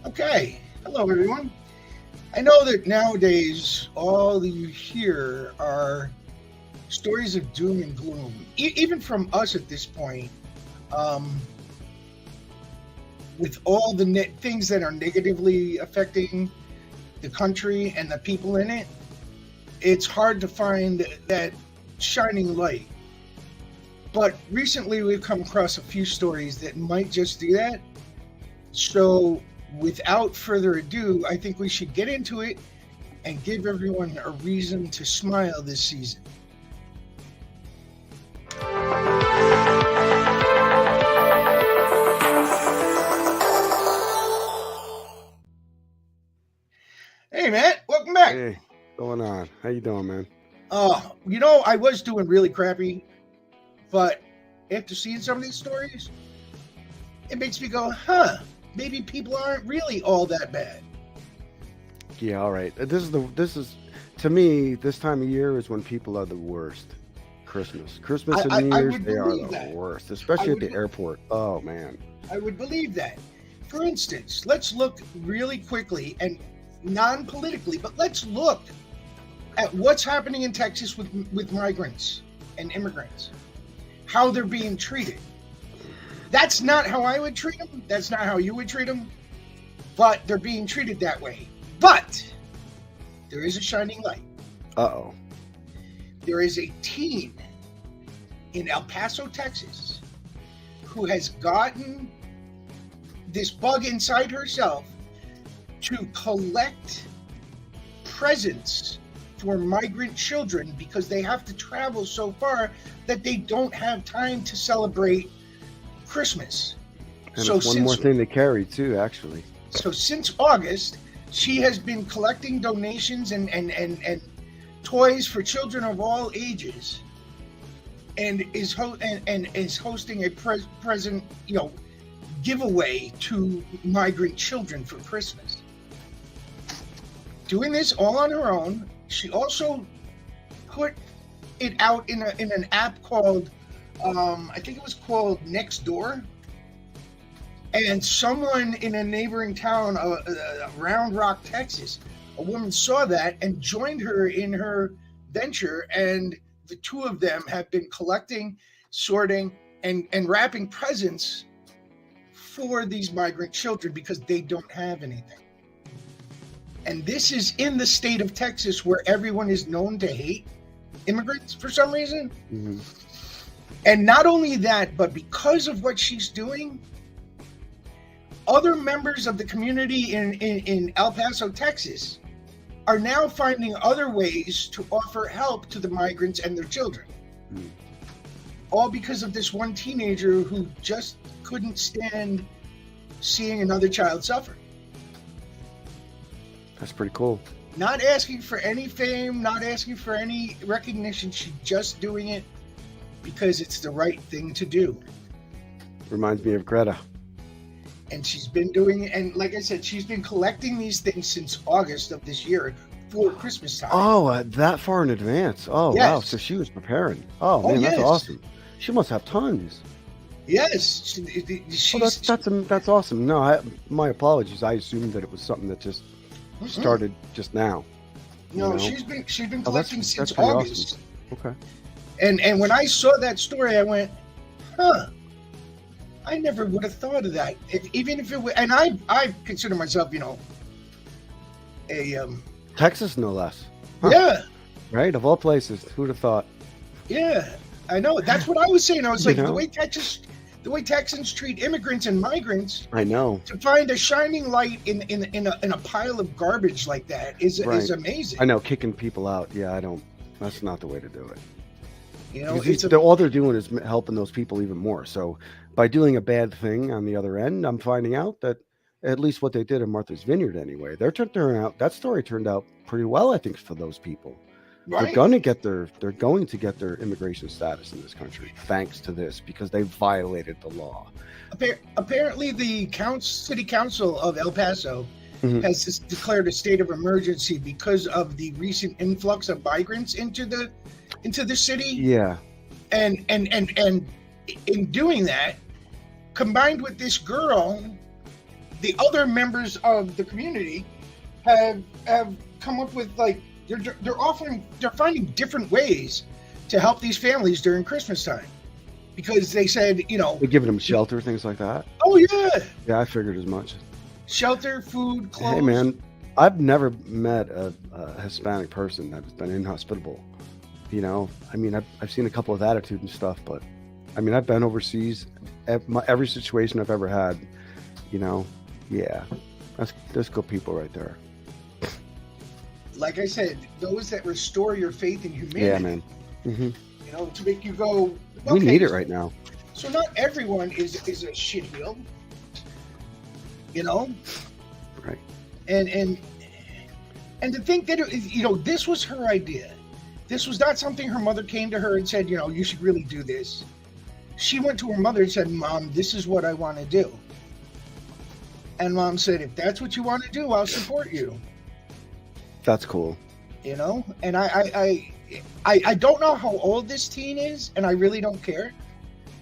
Okay. Hello, everyone. I know that nowadays all you hear are stories of doom and gloom, even from us at this point, um, with all the things that are negatively affecting the country and the people in it. It's hard to find that shining light. But recently, we've come across a few stories that might just do that. So, without further ado, I think we should get into it and give everyone a reason to smile this season. Hey, Matt, welcome back. Hey, going on? How you doing, man? I was doing really crappy, but after seeing some of these stories, it makes me go, maybe people aren't really all that bad. Yeah, all right. This is to me, this time of year is when people are the worst. Christmas I, and New I Year's, would they are believe the that. worst, I especially at would, the airport. Oh man. I would believe that. For instance, let's look really quickly and non-politically, but let's look at what's happening in Texas with migrants and immigrants, how they're being treated. That's not how I would treat them. That's not how you would treat them, but they're being treated that way. But there is a shining light. Uh-oh. There is a teen in El Paso, Texas, who has gotten this bug inside herself to collect presents for migrant children because they have to travel so far that they don't have time to celebrate Christmas. And it's one more thing to carry too, actually. So since August, she has been collecting donations and toys for children of all ages, and is hosting a present giveaway to migrant children for Christmas. Doing this all on her own. She also put it out in an app called I think it was called Nextdoor. And someone in a neighboring town, Round Rock, Texas, a woman saw that and joined her in her venture. And the two of them have been collecting, sorting, and wrapping presents for these migrant children because they don't have anything. And this is in the state of Texas where everyone is known to hate immigrants for some reason. Mm-hmm. And not only that, but because of what she's doing, other members of the community in El Paso, Texas, are now finding other ways to offer help to the migrants and their children. Mm. All because of this one teenager who just couldn't stand seeing another child suffer. That's pretty cool. Not asking for any fame, not asking for any recognition. She's just doing it because it's the right thing to do. Reminds me of Greta. And she's been doing it, and like I said, she's been collecting these things since August of this year for Christmas time. Oh, that far in advance. Oh, yes. Wow. So she was preparing. Oh, man, yes. That's awesome. She must have tons. Yes. That's awesome. No, my apologies. I assumed that it was something that just started just now. No, she's been collecting since August. Awesome. Okay. And when I saw that story, I went, I never would have thought of that. Even if it was, and I consider myself, a Texas, no less. Huh. Yeah. Right, of all places, who'd have thought? Yeah, I know. That's what I was saying. I was like, the way Texans treat immigrants and migrants. I know. To find a shining light in a pile of garbage like that is amazing. I know, kicking people out. Yeah, I don't. That's not the way to do it. All they're doing is helping those people even more. So by doing a bad thing on the other end, I'm finding out that at least what they did in Martha's Vineyard anyway, that story turned out pretty well, I think, for those people. Right. They're going to get their immigration status in this country thanks to this because they violated the law. Apparently, the city council of El Paso has declared a state of emergency because of the recent influx of migrants into the city. Yeah. And in doing that, combined with this girl the other members of the community have come up with, like, they're finding different ways to help these families during Christmas time, because they said, they're giving them shelter, things like that. Oh yeah. Yeah, I figured as much. Shelter, food, clothes. Hey man, I've never met a Hispanic person that's been inhospitable. I mean, I've seen a couple of attitude and stuff, but I mean, I've been overseas. Every situation I've ever had, yeah, that's good people right there. Like I said, those that restore your faith in humanity. Yeah, man. Mm-hmm. To make you go, okay, we need it right now. So not everyone is a shitheel, Right. And to think that this was her idea. This was not something her mother came to her and said, you should really do this. She went to her mother and said, Mom, this is what I want to do. And Mom said, if that's what you want to do, I'll support you. That's cool. And I don't know how old this teen is, and I really don't care.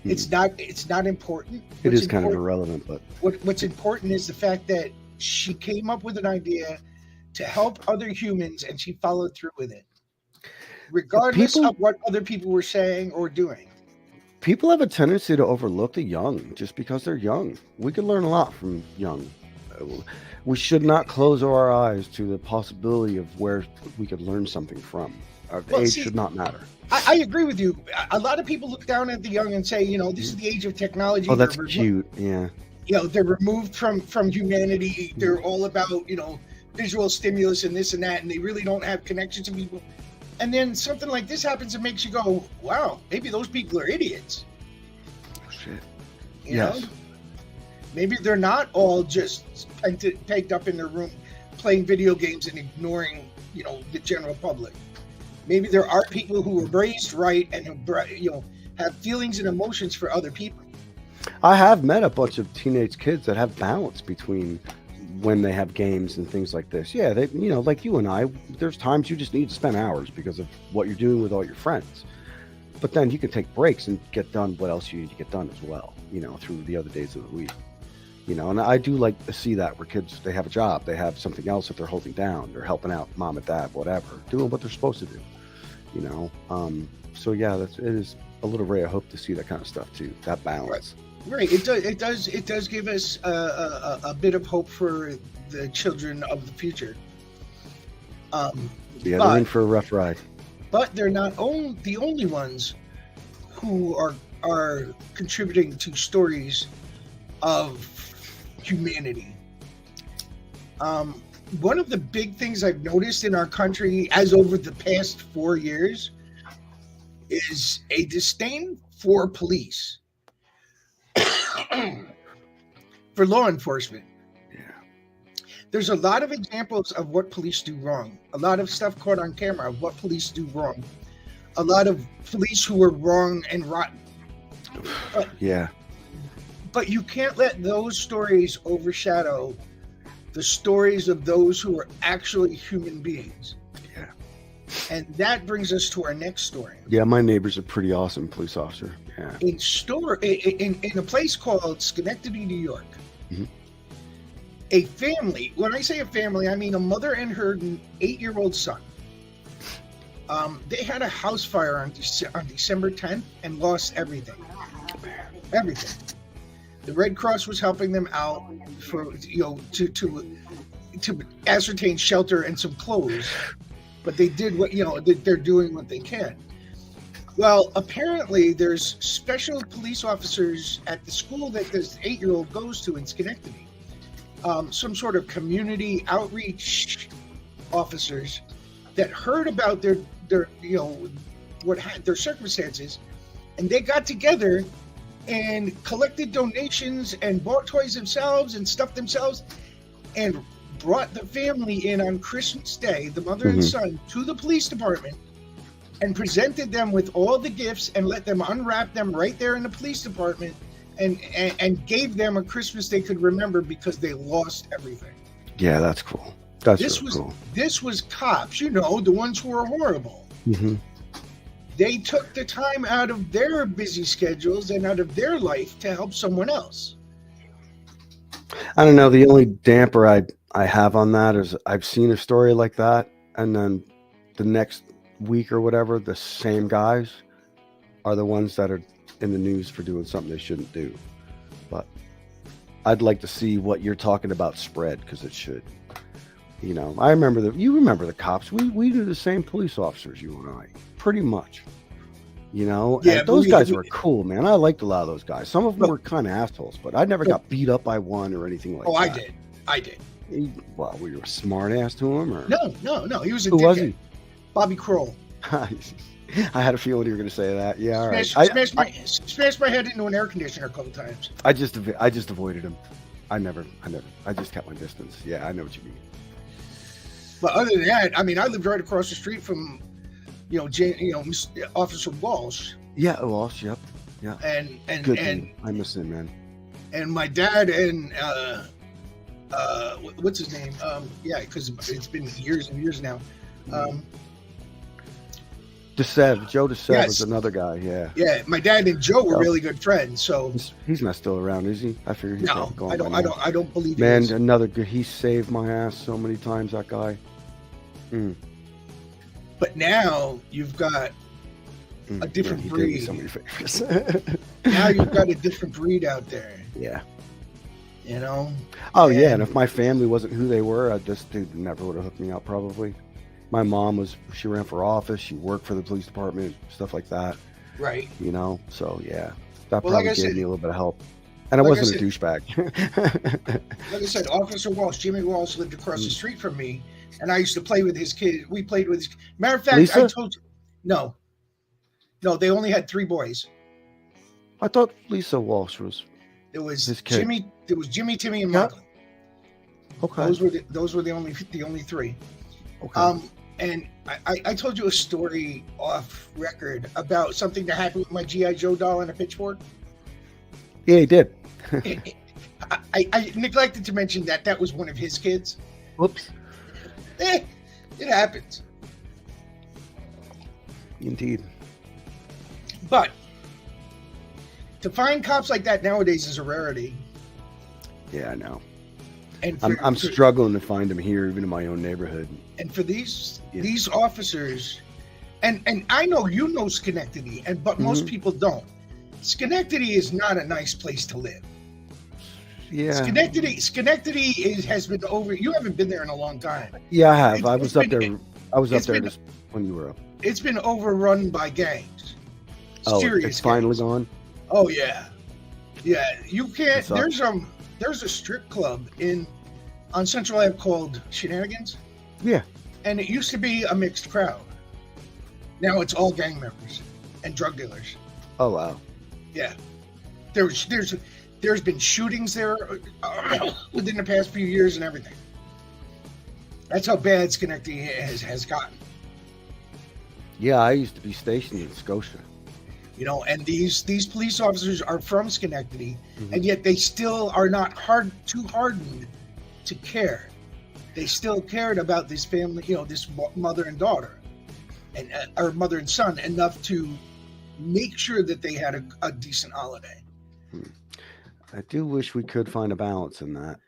It's not important. It is kind of irrelevant, but what's important is the fact that she came up with an idea to help other humans, and she followed through with it, regardless of what other people were saying or doing. People have a tendency to overlook the young just because they're young. We can learn a lot from young. We should not close our eyes to the possibility of where we could learn something from. Our age should not matter. I agree with you. A lot of people look down at the young and say, this is the age of technology. Oh, that's cute. Yeah. They're removed from humanity. They're all about, visual stimulus and this and that, and they really don't have connection to people. And then something like this happens and makes you go, wow, maybe those people are idiots. Oh, shit. Yes. Maybe they're not all just pegged up in their room playing video games and ignoring, the general public. Maybe there are people who were raised right and have feelings and emotions for other people. I have met a bunch of teenage kids that have balance between when they have games and things like this. Yeah, they, like you and I, there's times you just need to spend hours because of what you're doing with all your friends. But then you can take breaks and get done what else you need to get done as well, through the other days of the week. And I do like to see that where kids, they have a job, they have something else that they're holding down, they're helping out mom and dad, whatever, doing what they're supposed to do, So yeah, it is a little ray of hope to see that kind of stuff too, that balance. Right. It does give us a bit of hope for the children of the future. They're in for a rough ride. But they're not the only ones who are contributing to stories of humanity. One of the big things I've noticed in our country as over the past 4 years is a disdain for police. For law enforcement. Yeah. There's a lot of examples of what police do wrong. A lot of stuff caught on camera of what police do wrong. A lot of police who are wrong and rotten. But you can't let those stories overshadow the stories of those who are actually human beings. Yeah. And that brings us to our next story. Yeah, my neighbor's a pretty awesome police officer. Yeah. In a place called Schenectady, New York, a family, when I say a family, I mean a mother and her 8-year-old son. They had a house fire on December 10th and lost everything. Everything. The Red Cross was helping them out for to ascertain shelter and some clothes, but they did what they're doing what they can. Well, apparently there's special police officers at the school that this 8-year-old goes to in Schenectady. Some sort of community outreach officers that heard about their their circumstances, and they got together and collected donations and bought toys themselves and stuff themselves and brought the family in on Christmas Day, the mother and son, to the police department and presented them with all the gifts and let them unwrap them right there in the police department and gave them a Christmas they could remember because they lost everything. Yeah, that's cool. Really cool. This was cops, the ones who were horrible. Mm-hmm. They took the time out of their busy schedules and out of their life to help someone else. I don't know. The only damper I have on that is I've seen a story like that, and then the next week or whatever, the same guys are the ones that are in the news for doing something they shouldn't do. But I'd like to see what you're talking about spread, because it should. You know, I remember you remember the cops. We do the same police officers, you and I, pretty much. You know, Yeah, and those guys were cool, man. I liked a lot of those guys. Some of them were kind of assholes, but I never got beat up by one or anything like that. Oh, I did. Well, were you a smart ass to him, or no? He was a who dickhead. was he? Bobby Kroll. I had a feeling you were going to say that. Yeah, all right. Smashed my head into an air conditioner a couple times. I just avoided him. I just kept my distance. Yeah, I know what you mean. But other than that, I mean, I lived right across the street from, Officer Walsh. Yeah, Walsh. Yep. Yeah. And good. And I miss him, man. And my dad and what's his name? Because it's been years and years now. Joe DeSev was another guy. Yeah. Yeah, my dad and Joe were really good friends. So he's not still around, is he? I figured he's gone. I don't believe. Man, another good. He saved my ass so many times. That guy. But now you've got a different breed. Did me so many favors. Now you've got a different breed out there. Yeah. You know. Oh yeah, and if my family wasn't who they were, this dude never would have hooked me up. Probably. My mom she ran for office. She worked for the police department, stuff like that. Right. You know, so yeah, that probably gave me a little bit of help. And I wasn't a douchebag. Like I said, Officer Walsh, Jimmy Walsh lived across the street from me, and I used to play with his kid. We played with his. Matter of fact, Lisa? I told you. No, they only had 3 boys. I thought Lisa Walsh was. It was his kid. Jimmy. It was Jimmy, Timmy, and Michael. Okay. Those were the only 3. Okay. And I told you a story off record about something that happened with my G.I. Joe doll and a pitchfork. Yeah, he did. I neglected to mention that was one of his kids. Whoops. It happens. Indeed. But to find cops like that nowadays is a rarity. Yeah, I know. And I'm struggling to find them here, even in my own neighborhood. And for these officers, and I know you know Schenectady, but most people don't. Schenectady is not a nice place to live. Yeah. Schenectady has been over. You haven't been there in a long time. Yeah, I have. I was up there just when you were up. It's been overrun by gangs. It's finally gone. Oh yeah. You can't. There's a strip club on Central Ave called Shenanigans. Yeah. And it used to be a mixed crowd. Now it's all gang members and drug dealers. Oh wow. Yeah. There's been shootings there within the past few years and everything. That's how bad Schenectady has gotten. Yeah, I used to be stationed in Scotia. You know, and these police officers are from Schenectady, and yet they still are not too hardened to care. They still cared about this family, this mother and daughter, or mother and son, enough to make sure that they had a decent holiday. I do wish we could find a balance in that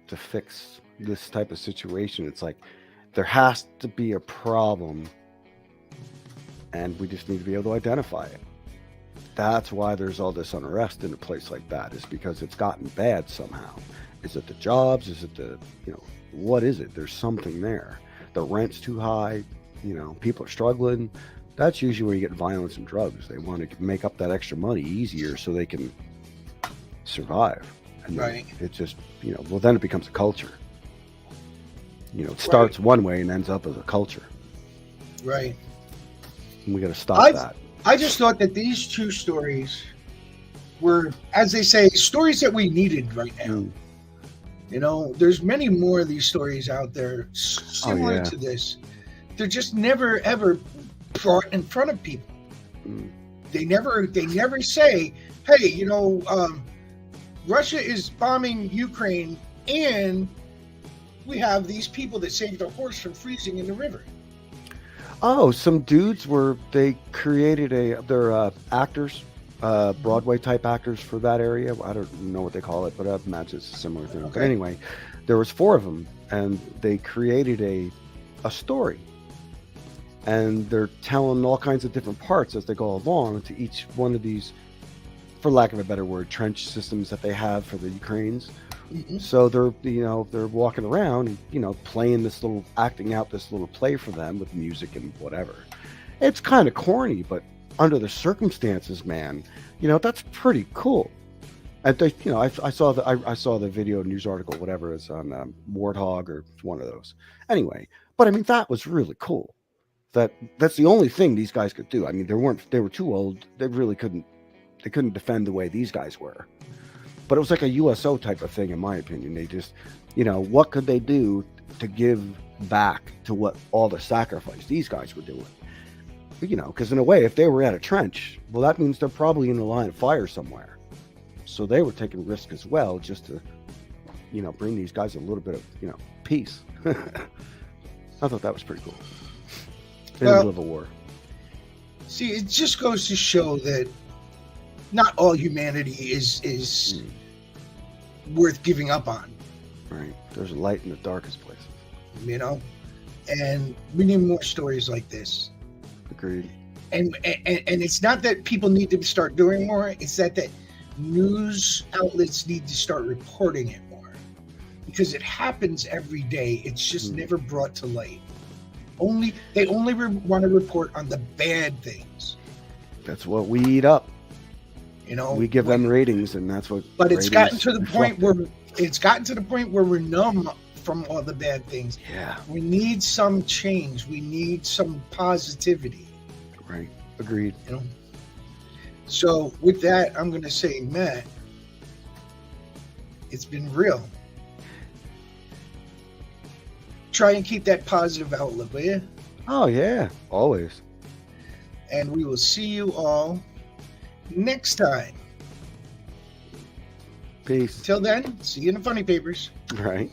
to fix this type of situation. It's like there has to be a problem, and we just need to be able to identify it. That's why there's all this unrest in a place like that, is because it's gotten bad somehow. Is it the jobs? Is it what is it? There's something there. The rent's too high. People are struggling. That's usually where you get violence and drugs. They want to make up that extra money easier so they can survive. And right. It's just, then it becomes a culture. It starts one way and ends up as a culture. Right. And we got to stop that. I just thought that these 2 stories were, as they say, stories that we needed right now. There's many more of these stories out there similar to this. They're just never ever brought in front of people. They never say, hey, Russia is bombing Ukraine and we have these people that saved a horse from freezing in the river. Oh, some dudes they created they're actors Broadway type actors for that area. I don't know what they call it, but I imagine it's a similar thing. Okay. But anyway, there was 4 of them, and they created a story, and they're telling all kinds of different parts as they go along to each one of these, for lack of a better word, trench systems that they have for the Ukrainians. Mhm. So they're walking around, playing this little, acting out this little play for them with music and whatever. It's kind of corny, but under the circumstances, man, that's pretty cool. And I saw the video news article, whatever it's on Warthog or one of those. Anyway, but I mean that was really cool. That's the only thing these guys could do. I mean, they were too old. They really couldn't defend the way these guys were. But it was like a USO type of thing, in my opinion. They just, what could they do to give back to what all the sacrifice these guys were doing? Because in a way, if they were at a trench, well, that means they're probably in the line of fire somewhere. So they were taking risk as well, just to, bring these guys a little bit of, peace. I thought that was pretty cool. In the middle of a war. See, it just goes to show that not all humanity is worth giving up on. Right. There's a light in the darkest places. And we need more stories like this. Agreed. And it's not that people need to start doing more. It's that news outlets need to start reporting it more, because it happens every day. It's just never brought to light. They only want to report on the bad things. That's what we eat up. We give them ratings, and that's what. But it's gotten to the point where we're numb from all the bad things. Yeah. We need some change. We need some positivity. Right. Agreed. So with that, I'm going to say, Matt, it's been real. Try and keep that positive outlook, will you? Oh, yeah. Always. And we will see you all next time. Peace. Till then, see you in the funny papers. Right.